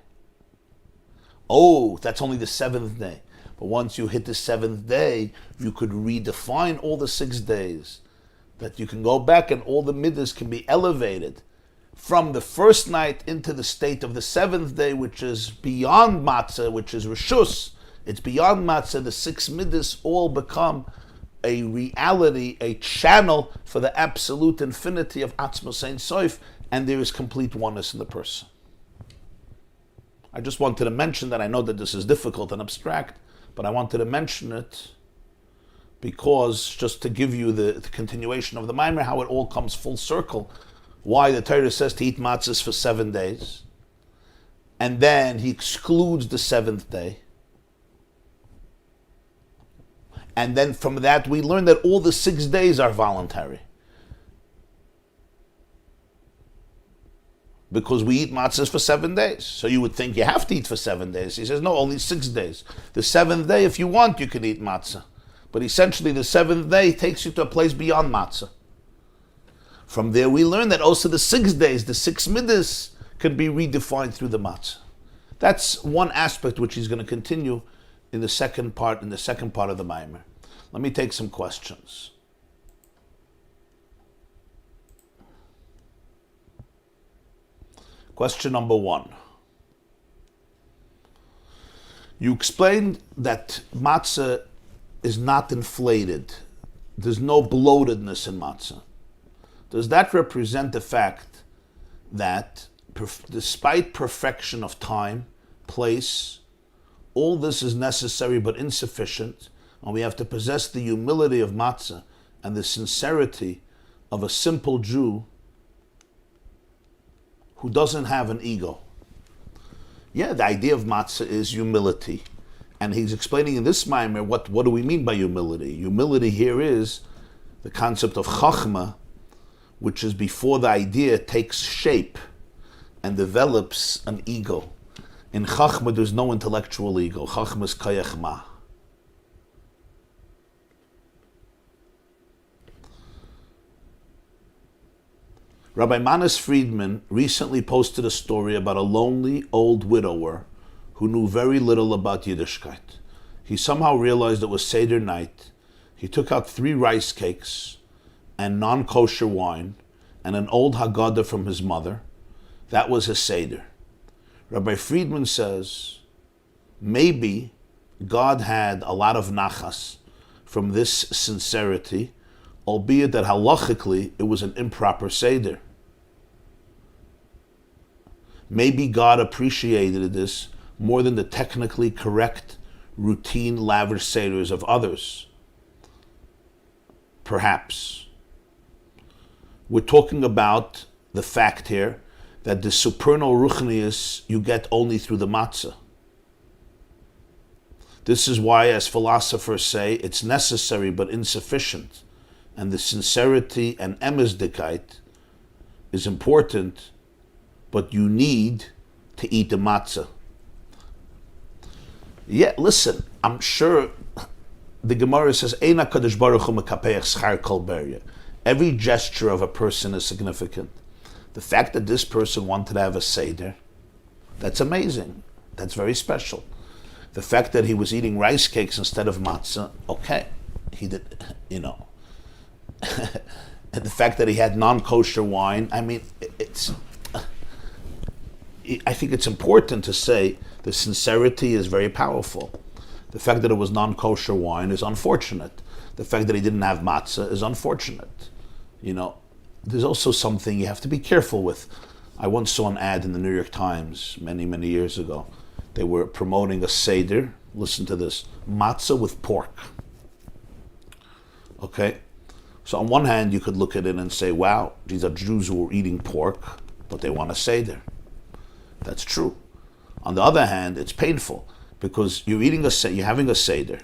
Oh, that's only the 7th day. But once you hit the 7th day, you could redefine all the 6 days. That you can go back and all the middas can be elevated from the first night into the state of the 7th day, which is beyond matzah, which is rishus. It's beyond matzah. The 6 middas all become a reality, a channel for the absolute infinity of Atzmos Ein Sof, and there is complete oneness in the person. I just wanted to mention that. I know that this is difficult and abstract, but I wanted to mention it because just to give you the continuation of the Maimer, how it all comes full circle, why the Torah says to eat matzahs for 7 days, and then he excludes the 7th day. And then from that we learn that all the 6 days are voluntary. Because we eat matzahs for 7 days. So you would think you have to eat for 7 days. He says, no, only 6 days. The 7th day, if you want, you can eat matzah. But essentially the 7th day takes you to a place beyond matzah. From there we learn that also the 6 days, the 6 middas, can be redefined through the matzah. That's one aspect which he's going to continue in the second part of the Maimer. Let me take some questions. Question number 1. You explained that matzah is not inflated. There's no bloatedness in matzah. Does that represent the fact that despite perfection of time, place, all this is necessary but insufficient, and we have to possess the humility of matzah and the sincerity of a simple Jew who doesn't have an ego? Yeah, the idea of matzah is humility. And he's explaining in this Maimer, what do we mean by humility? Humility here is the concept of chachma, which is before the idea takes shape and develops an ego. In chachma, there's no intellectual ego. Chachma is kayach ma. Rabbi Manis Friedman recently posted a story about a lonely old widower who knew very little about Yiddishkeit. He somehow realized it was Seder night. He took out 3 rice cakes and non-kosher wine and an old Haggadah from his mother. That was his Seder. Rabbi Friedman says, maybe God had a lot of nachas from this sincerity, albeit that halachically it was an improper Seder. Maybe God appreciated this more than the technically correct, routine, lavish seders of others. Perhaps. We're talking about the fact here that the supernal ruchnius you get only through the matzah. This is why, as philosophers say, it's necessary but insufficient. And the sincerity and emesdikait is important, but you need to eat the matzah. Yeah, listen, I'm sure the Gemara says, Ein HaKadosh Baruch Hu mekapeach schar kol beria. Every gesture of a person is significant. The fact that this person wanted to have a Seder, that's amazing. That's very special. The fact that he was eating rice cakes instead of matzah, okay, he did, and the fact that he had non-kosher wine, I mean, I think it's important to say the sincerity is very powerful. The fact that it was non-kosher wine is unfortunate. The fact that he didn't have matzah is unfortunate. There's also something you have to be careful with. I once saw an ad in the New York Times many, many years ago. They were promoting a Seder. Listen to this. Matzah with pork. Okay? So on one hand, you could look at it and say, wow, these are Jews who are eating pork, but they want a Seder. That's true. On the other hand, it's painful because you're having a Seder.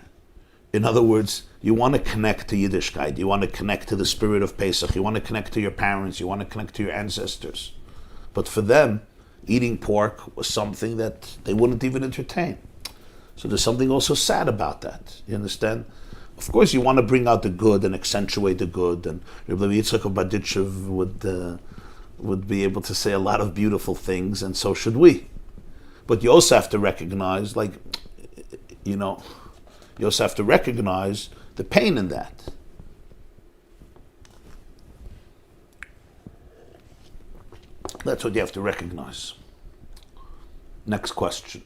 In other words, you want to connect to Yiddishkeit, you want to connect to the spirit of Pesach, you want to connect to your parents, you want to connect to your ancestors. But for them, eating pork was something that they wouldn't even entertain. So there's something also sad about that. You understand? Of course, you want to bring out the good and accentuate the good. And Rabbi Yitzchak of Berditchev would be able to say a lot of beautiful things, and so should we. But you also have to recognize, you also have to recognize the pain in that. That's what you have to recognize. Next question.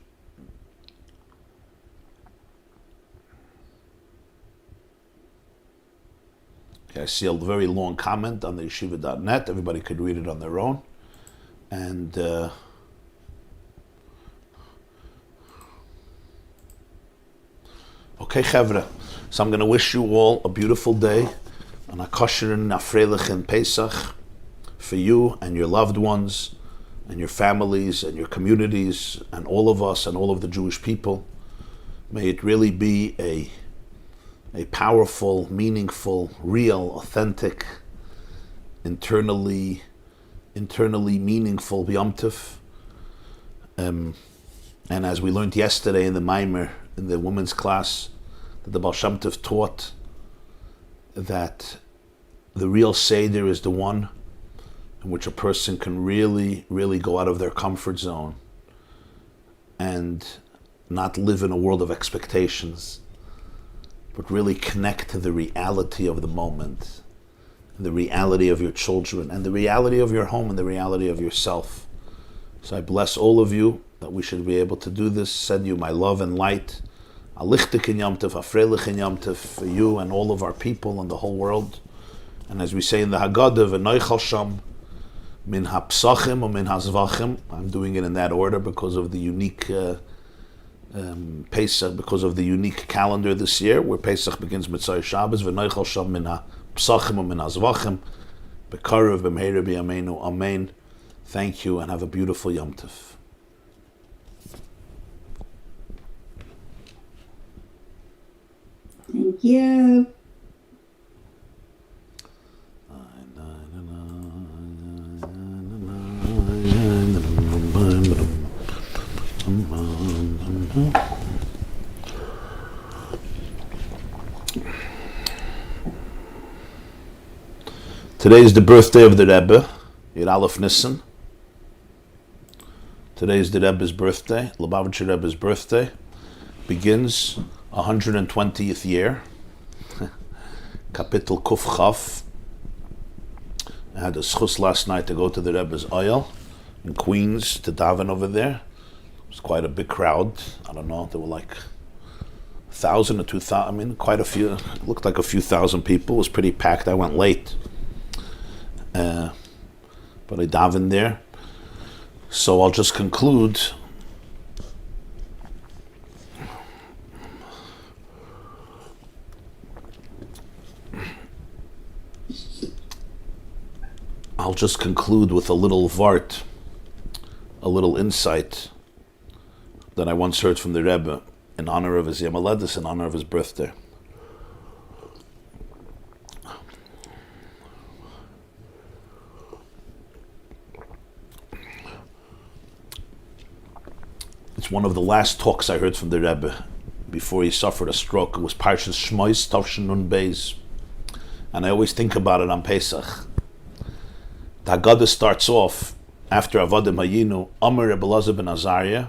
Okay, I see a very long comment on the yeshiva.net. Everybody could read it on their own. And okay, Chevra. So I'm going to wish you all a beautiful day, and a kosher and a freilich in Pesach for you and your loved ones and your families and your communities and all of us and all of the Jewish people. May it really be a powerful, meaningful, real, authentic, internally meaningful Yom Tov. And as we learned yesterday in the Maimer, in the women's class, that the Baal Shem Tov taught that the real Seder is the one in which a person can really, really go out of their comfort zone and not live in a world of expectations, but really connect to the reality of the moment, the reality of your children, and the reality of your home, and the reality of yourself. So I bless all of you that we should be able to do this. Send you my love and light. A lichtig in Yom Tov, a freilich in Yom Tov for you and all of our people and the whole world. And as we say in the Haggadah, v'noichal sham min hapsachim or min hazvachim. I'm doing it in that order because of the unique Pesach, because of the unique calendar this year, where Pesach begins Mitzvah Shabbos. V'noichal sham min hapsachim or min hazvachim. B'karev b'meira b'yameinu. Amen. Thank you and have a beautiful Yom Tov. Thank you. Today is the birthday of the Rebbe, Yud Aleph Nisan. Today is the Rebbe's birthday, Lubavitcher Rebbe's birthday. Begins 120th year, Kapitel Kuf Chaf. I had a schus last night to go to the Rebbe's Oyel in Queens to daven over there. It was quite a big crowd. I don't know, there were like 1,000 or 2,000, I mean, quite a few. It looked like a few thousand people. It was pretty packed. I went late. But I davened there. So I'll just conclude. I'll just conclude with a little vart, a little insight that I once heard from the Rebbe in honor of his Yom Haledes, in honor of his birthday. It's one of the last talks I heard from the Rebbe before he suffered a stroke. It was Parshas Shmois, Tavshin Nun Beis. And I always think about it on Pesach. The Haggadah starts off after Avodim Hayinu, Amar Rebbe Elazar ben Azariah,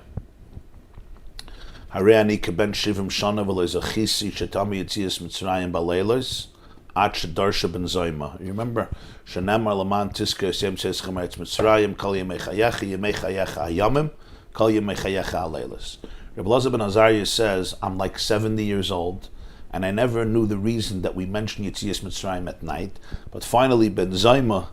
Harei ani keben shivim shana v'lo zachisi shetami yitzias Mitzrayim baleilos at shedarsha ben Zoyma. You remember? Shenemar laman tiska yisem tzeischem eretz Mitzrayim kol yemei chayecha hayamim kol yemei chayecha haleilos. Rebbe Elazar ben Azariah says, I'm like 70 years old, and I never knew the reason that we mention Yitzias Mitzrayim at night, but finally Ben Zoyma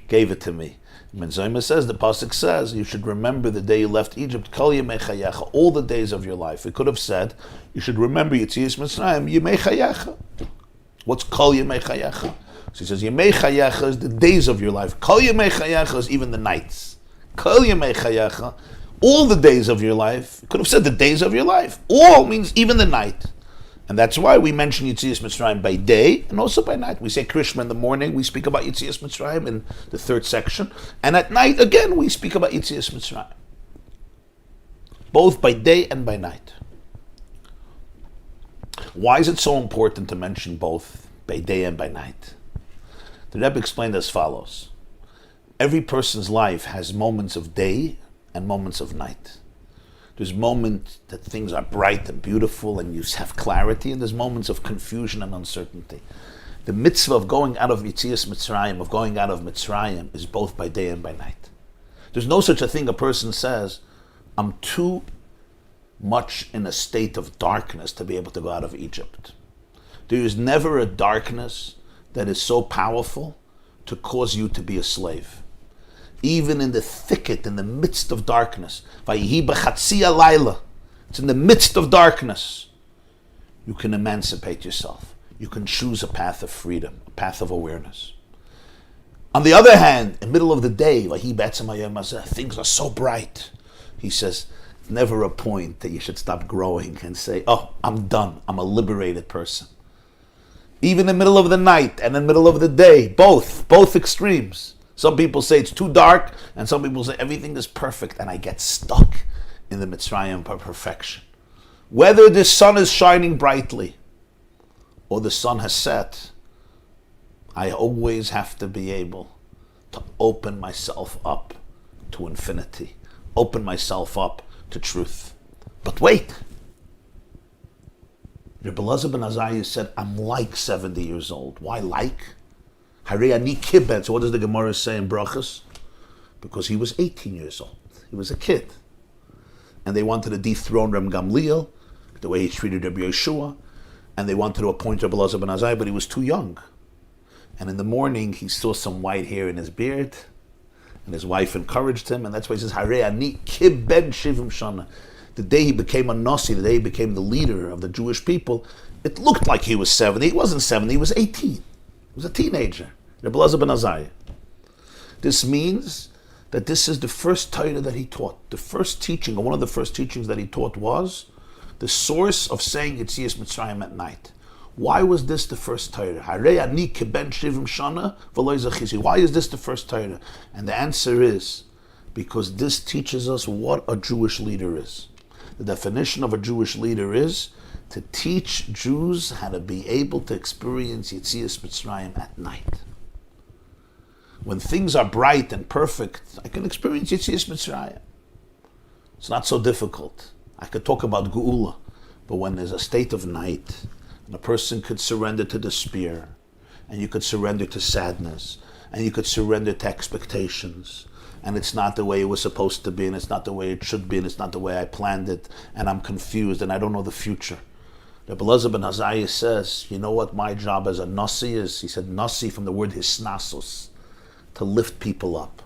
gave it to me. Ben Zoyma says, the pasuk says, you should remember the day you left Egypt, Kol Yemei Chayecha, all the days of your life. It could have said, you should remember Yitzias Mitzrayim, Yemei Chayecha. What's Kol Yemei Chayecha? So he says, Yemei Chayecha is the days of your life. Kol Yemei Chayecha is even the nights. Kol Yemei Chayecha, all the days of your life. It could have said the days of your life. All means even the night. And that's why we mention Yetzias Mitzrayim by day and also by night. We say Krishma in the morning, we speak about Yetzias Mitzrayim in the third section. And at night, again, we speak about Yetzias Mitzrayim. Both by day and by night. Why is it so important to mention both by day and by night? The Rebbe explained as follows. Every person's life has moments of day and moments of night. There's moments that things are bright and beautiful and you have clarity, and there's moments of confusion and uncertainty. The mitzvah of going out of Yetzias Mitzrayim, of going out of Mitzrayim, is both by day and by night. There's no such a thing a person says, I'm too much in a state of darkness to be able to go out of Egypt. There is never a darkness that is so powerful to cause you to be a slave. Even in the thicket, in the midst of darkness, it's in the midst of darkness, you can emancipate yourself. You can choose a path of freedom, a path of awareness. On the other hand, in the middle of the day, things are so bright. He says, never a point that you should stop growing and say, oh, I'm done. I'm a liberated person. Even in the middle of the night and in the middle of the day, both extremes. Some people say it's too dark, and some people say everything is perfect, and I get stuck in the Mitzrayim of perfection. Whether the sun is shining brightly or the sun has set, I always have to be able to open myself up to infinity, open myself up to truth. But wait, Rabbi Elazar ben Azariah said, I'm like 70 years old. Why like? Harei ani kibed. So what does the Gemara say in Brachos? Because he was 18 years old. He was a kid. And they wanted to dethrone Reb Gamliel, the way he treated Rabbi Yeshua, and they wanted to appoint Rabbi Elazar ben Azariah, but he was too young. And in the morning, he saw some white hair in his beard, and his wife encouraged him, and that's why he says, Harei ani kibed shivim shana. The day he became a Nasi, the day he became the leader of the Jewish people, it looked like he was 70. He wasn't 70, he was 18. He was a teenager. Rabbi Elazar ben Azariah. This means that this is the first Torah that he taught. The first teaching, or one of the first teachings that he taught, was the source of saying Yetzias Mitzrayim at night. Why was this the first Torah? Harei ani keben shivim shana v'lo zachizi. Why is this the first Torah? And the answer is because this teaches us what a Jewish leader is. The definition of a Jewish leader is to teach Jews how to be able to experience Yetzias Mitzrayim at night. When things are bright and perfect, I can experience Yetzias Mitzrayim. It's not so difficult. I could talk about Geula, but when there's a state of night, and a person could surrender to despair, and you could surrender to sadness, and you could surrender to expectations, and it's not the way it was supposed to be, and it's not the way it should be, and it's not the way I planned it, and I'm confused, and I don't know the future. Rabbi Elazar ben Azariah says, you know what my job as a Nasi is? He said, Nasi from the word hisnasos, to lift people up.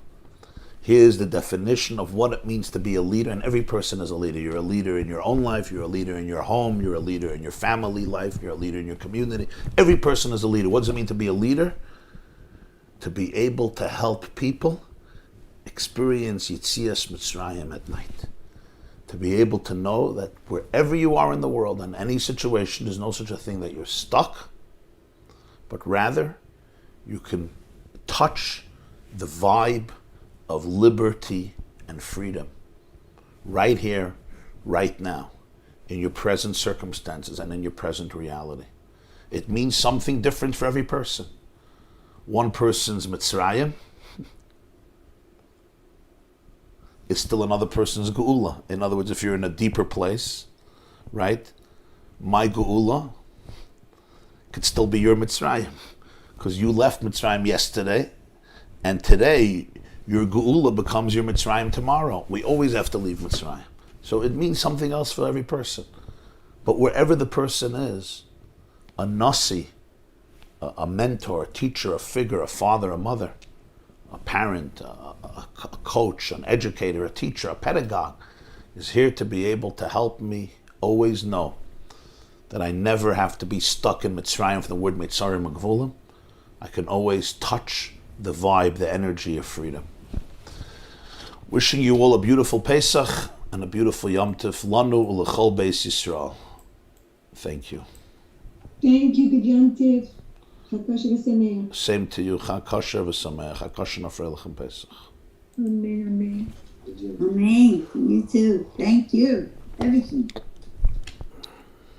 Here's the definition of what it means to be a leader, and every person is a leader. You're a leader in your own life, you're a leader in your home, you're a leader in your family life, you're a leader in your community. Every person is a leader. What does it mean to be a leader? To be able to help people experience Yetzias Mitzrayim at night. To be able to know that wherever you are in the world, in any situation, there's no such a thing that you're stuck, but rather you can touch the vibe of liberty and freedom right here, right now, in your present circumstances and in your present reality. It means something different for every person. One person's Mitzrayim is still another person's Geula. In other words, if you're in a deeper place, right, my Geula could still be your Mitzrayim, because you left Mitzrayim yesterday, and today your Geula becomes your Mitzrayim tomorrow. We always have to leave Mitzrayim. So it means something else for every person. But wherever the person is, a Nasi, a mentor, a teacher, a figure, a father, a mother, a parent, a coach, an educator, a teacher, a pedagogue, is here to be able to help me always know that I never have to be stuck in Mitzrayim, from the word Mitzarim Magvulim. I can always touch the vibe, the energy of freedom. Wishing you all a beautiful Pesach and a beautiful Yom Tov. Lanu u'lechol Beis Yisrael. Thank you. Thank you, good Yom Tiv. Chag kosher v'sameach. Same to you. Chag kosher v'sameach. Chag kosher nafrelichem Pesach. Amen, amen. Amen. You too. Thank you. Everything.